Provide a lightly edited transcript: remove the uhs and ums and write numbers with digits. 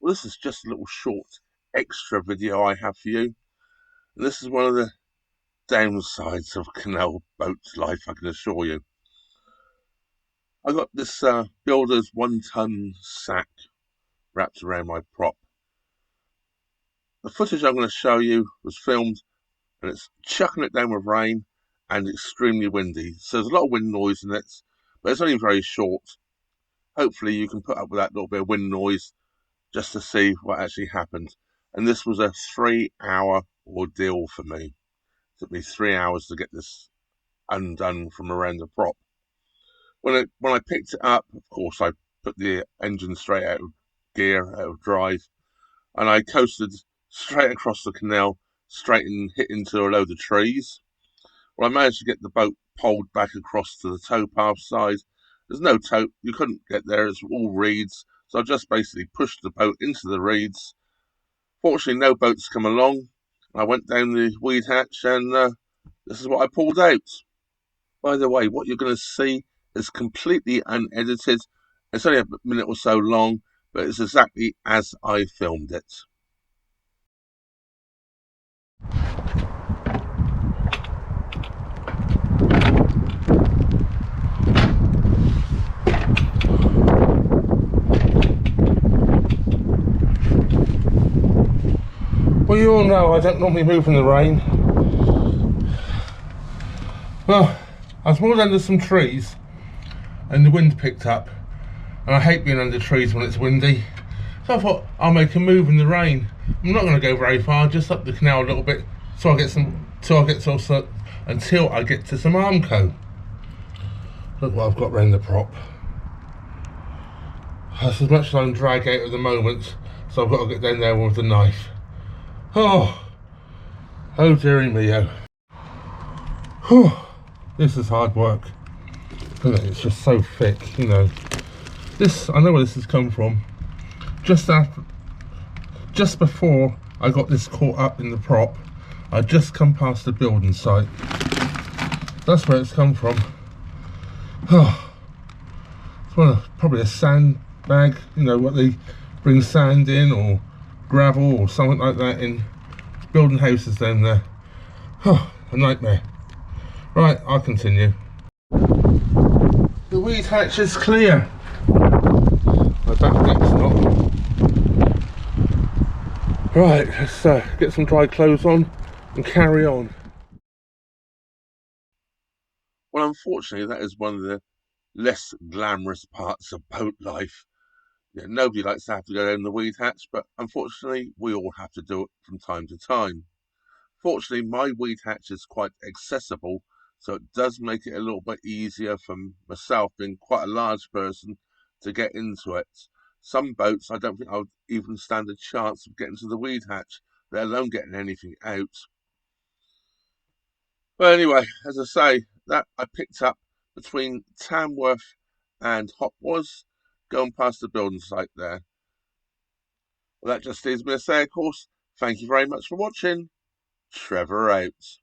Well, this is just a little short extra video I have for you. And this is one of the downsides of canal boat life, I can assure you. I got this builder's 1-ton sack wrapped around my prop. The footage I'm going to show you was filmed and it's chucking it down with rain and extremely windy. So there's a lot of wind noise in it, but it's only very short. Hopefully you can put up with that little bit of wind noise just to see what actually happened. And this was a 3-hour ordeal for me. It took me 3 hours to get this undone from around the prop. When I picked it up, of course, I put the engine straight out of gear, out of drive, and I coasted straight across the canal, straight and hit into a load of trees. Well, I managed to get the boat poled back across to the towpath side. There's no tow, you couldn't get there, it's all reeds, so I just basically pushed the boat into the reeds. Fortunately, no boats come along. I went down the Weedhatch and this is what I pulled out. By the way, what you're going to see is completely unedited. It's only a minute or so long, but it's exactly as I filmed it. Well, you all know I don't normally move in the rain. Well, I was moored under some trees and the wind picked up, and I hate being under trees when it's windy. So I thought I'll make a move in the rain. I'm not going to go very far, just up the canal a little bit, until I get to some Armco. Look what I've got round the prop. That's as much as I can drag out at the moment, so I've got to get down there with the knife. Oh dearie me, oh. This is hard work. It's just so thick, you know. I know where this has come from. Just before I got this caught up in the prop, I just come past the building site. That's where it's come from. Oh, it's probably a sandbag, you know, what they bring sand in, or gravel or something like that in building houses down there. Oh, a nightmare. Right, I'll continue. The Weedhatch is clear. My back deck's not. Right, let's get some dry clothes on and carry on. Well, unfortunately, that is one of the less glamorous parts of boat life. Yeah, nobody likes to have to go down the Weedhatch, but unfortunately, we all have to do it from time to time. Fortunately, my Weedhatch is quite accessible, so it does make it a little bit easier for myself, being quite a large person, to get into it. Some boats, I don't think I would even stand a chance of getting to the Weedhatch, let alone getting anything out. But anyway, as I say, that I picked up between Tamworth and Hopwas, going past the building site there. Well, that just leaves me to say, of course, thank you very much for watching. Trevor out.